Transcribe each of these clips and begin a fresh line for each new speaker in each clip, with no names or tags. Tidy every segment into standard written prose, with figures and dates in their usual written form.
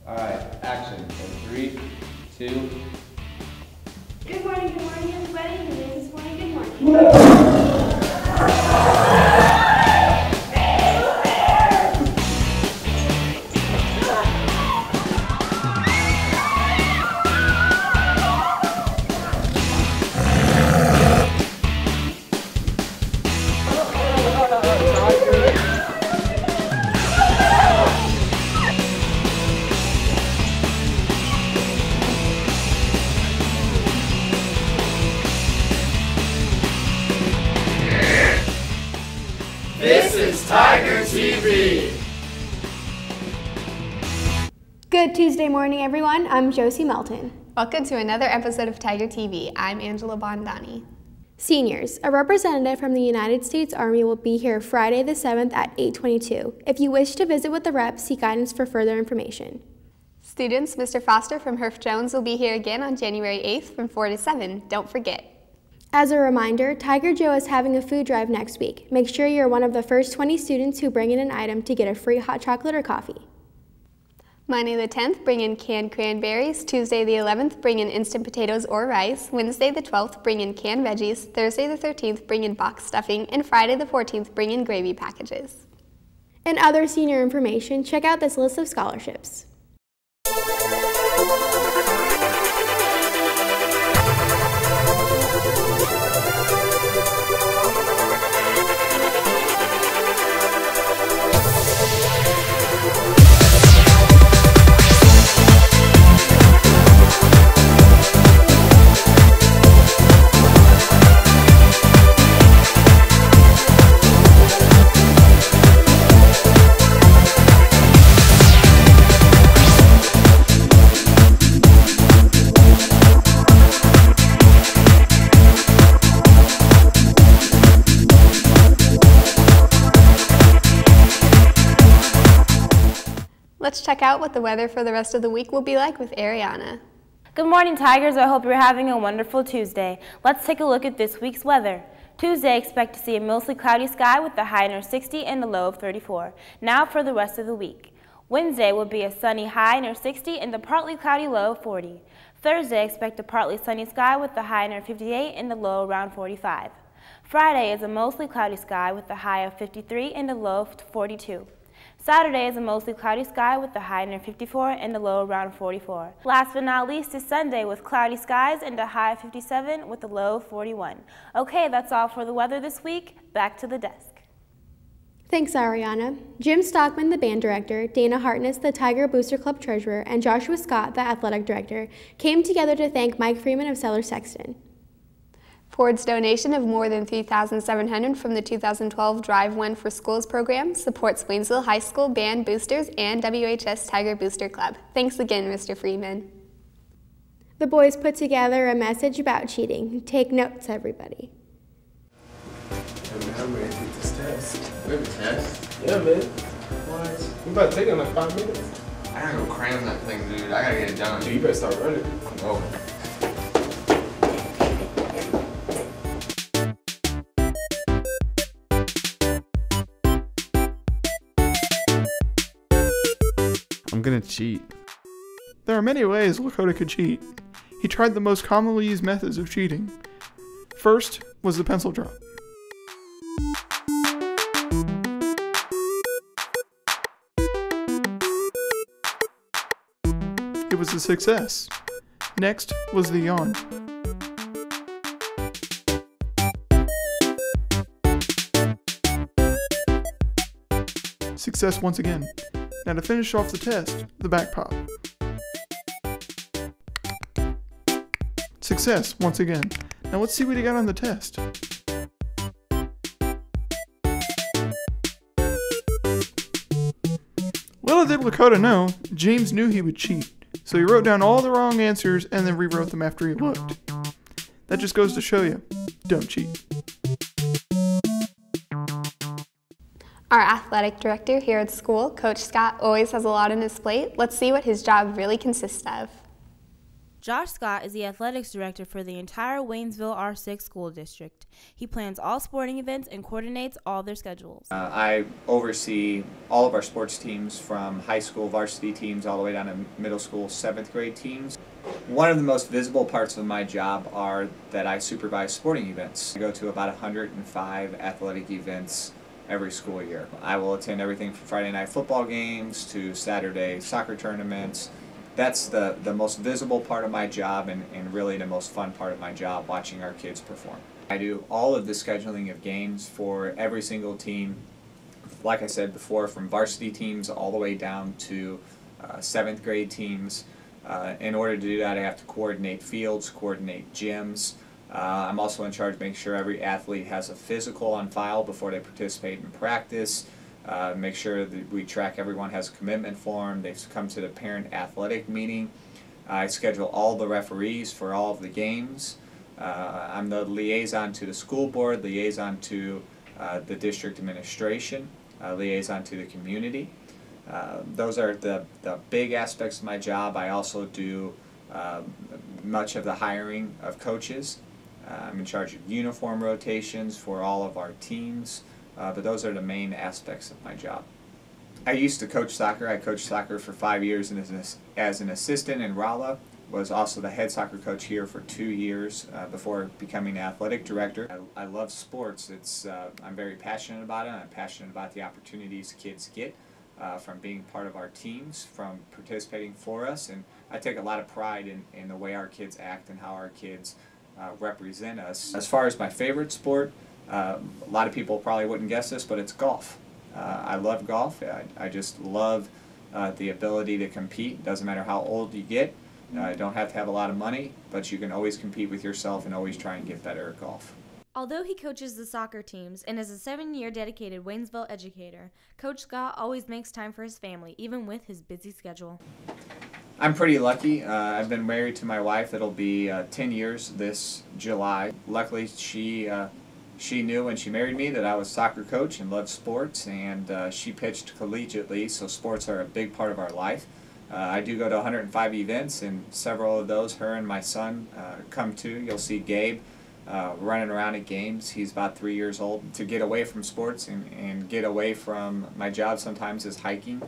All right, action in 3, 2.
Good morning, everybody. Who is this morning? Good morning.
This is TigerTV.
Good Tuesday morning, everyone. I'm Josie Melton.
Welcome to another episode of TigerTV. I'm Angela Bondani.
Seniors, a representative from the United States Army will be here Friday the 7th at 8:22. If you wish to visit with the rep, seek guidance for further information.
Students, Mr. Foster from Herff Jones will be here again on January 8th from 4 to 7. Don't forget.
As a reminder, Tiger Joe is having a food drive next week. Make sure you're one of the first 20 students who bring in an item to get a free hot chocolate or coffee.
Monday the 10th, bring in canned cranberries. Tuesday the 11th, bring in instant potatoes or rice. Wednesday the 12th, bring in canned veggies. Thursday the 13th, bring in box stuffing. And Friday the 14th, bring in gravy packages.
And other senior information, check out this list of scholarships.
Let's check out what the weather for the rest of the week will be like with Ariana.
Good morning, Tigers. I hope you're having a wonderful Tuesday. Let's take a look at this week's weather. Tuesday, expect to see a mostly cloudy sky with a high near 60 and a low of 34. Now for the rest of the week. Wednesday will be a sunny high near 60 and a partly cloudy low of 40. Thursday, expect a partly sunny sky with a high near 58 and a low around 45. Friday is a mostly cloudy sky with a high of 53 and a low of 42. Saturday is a mostly cloudy sky with a high near 54 and a low around 44. Last but not least is Sunday with cloudy skies and a high of 57 with a low of 41. Okay, that's all for the weather this week. Back to the desk.
Thanks, Ariana. Jim Stockman, the band director, Dana Hartness, the Tiger Booster Club treasurer, and Joshua Scott, the athletic director, came together to thank Mike Freeman of Sellers Sexton.
Ford's donation of more than $3,700 from the 2012 Drive One for Schools program supports Waynesville High School Band Boosters and WHS Tiger Booster Club. Thanks again, Mr. Freeman.
The boys put together a message about cheating. Take notes, everybody.
Hey man, I'm ready to take this test.
We have a test?
Yeah, man. What? You about to take it in like 5 minutes?
I gotta go cram that thing, dude. I gotta get it done.
Dude, you better start running.
Oh.
I'm gonna cheat. There are many ways Lakota could cheat. He tried the most commonly used methods of cheating. First was the pencil drop. It was a success. Next was the yawn. Success once again. Now to finish off the test, the back pop. Success once again. Now let's see what he got on the test. Little did Lakota know, James knew he would cheat, so he wrote down all the wrong answers and then rewrote them after he looked. That just goes to show you, don't cheat.
Our athletic director here at school, Coach Scott, always has a lot on his plate. Let's see what his job really consists of.
Josh Scott is the athletics director for the entire Waynesville R6 school district. He plans all sporting events and coordinates all their schedules.
I oversee all of our sports teams, from high school varsity teams all the way down to middle school 7th grade teams. One of the most visible parts of my job are that I supervise sporting events. I go to about 105 athletic events every school year. I will attend everything from Friday night football games to Saturday soccer tournaments. That's the most visible part of my job and really the most fun part of my job, watching our kids perform. I do all of the scheduling of games for every single team, like I said before, from varsity teams all the way down to 7th grade teams. In order to do that, I have to coordinate fields, coordinate gyms. I'm also in charge of making sure every athlete has a physical on file before they participate in practice. Make sure that we track everyone has a commitment form. They've come to the parent athletic meeting. I schedule all the referees for all of the games. I'm the liaison to the school board, liaison to the district administration, liaison to the community. Those are the big aspects of my job. I also do much of the hiring of coaches. I'm in charge of uniform rotations for all of our teams. But those are the main aspects of my job. I used to coach soccer. I coached soccer for 5 years as an assistant in Rolla. Was also the head soccer coach here for 2 years before becoming athletic director. I love sports. I'm very passionate about it. I'm passionate about the opportunities kids get from being part of our teams, from participating for us, and I take a lot of pride in the way our kids act and how our kids represent us. As far as my favorite sport, a lot of people probably wouldn't guess this, but it's golf. I love golf. I just love the ability to compete. It doesn't matter how old you get. You don't have to have a lot of money, but you can always compete with yourself and always try and get better at golf.
Although he coaches the soccer teams and is a 7-year dedicated Waynesville educator, Coach Scott always makes time for his family, even with his busy schedule.
I'm pretty lucky. I've been married to my wife. It'll be 10 years this July. Luckily, she knew when she married me that I was a soccer coach and loved sports, and she pitched collegiately, so sports are a big part of our life. I do go to 105 events, and several of those her and my son come to. You'll see Gabe running around at games. He's about 3 years old. To get away from sports and get away from my job sometimes is hiking.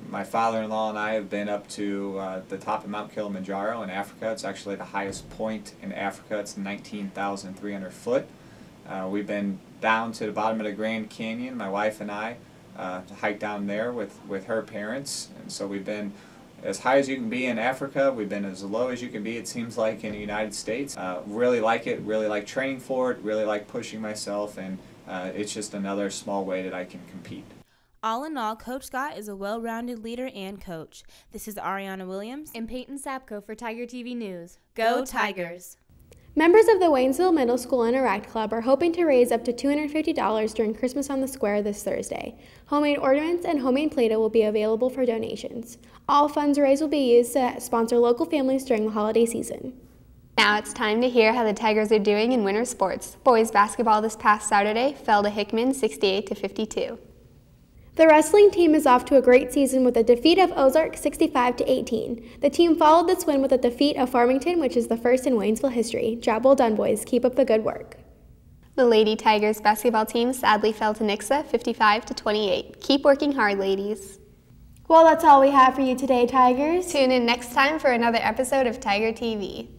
My father-in-law and I have been up to the top of Mount Kilimanjaro in Africa. It's actually the highest point in Africa. It's 19,300 foot. We've been down to the bottom of the Grand Canyon, my wife and I, to hike down there with her parents. And so we've been as high as you can be in Africa. We've been as low as you can be, it seems like, in the United States. Really like it, really like training for it, really like pushing myself, and it's just another small way that I can compete.
All in all, Coach Scott is a well-rounded leader and coach. This is Ariana Williams
and Peyton Sapko for TigerTV News.
Go Tigers!
Members of the Waynesville Middle School Interact Club are hoping to raise up to $250 during Christmas on the Square this Thursday. Homemade ornaments and homemade Play-Doh will be available for donations. All funds raised will be used to sponsor local families during the holiday season.
Now it's time to hear how the Tigers are doing in winter sports. Boys basketball this past Saturday fell to Hickman 68-52.
The wrestling team is off to a great season with a defeat of Ozark 65-18. The team followed this win with a defeat of Farmington, which is the first in Waynesville history. Job well done, boys. Keep up the good work.
The Lady Tigers basketball team sadly fell to Nixa 55-28. Keep working hard, ladies.
Well, that's all we have for you today, Tigers.
Tune in next time for another episode of Tiger TV.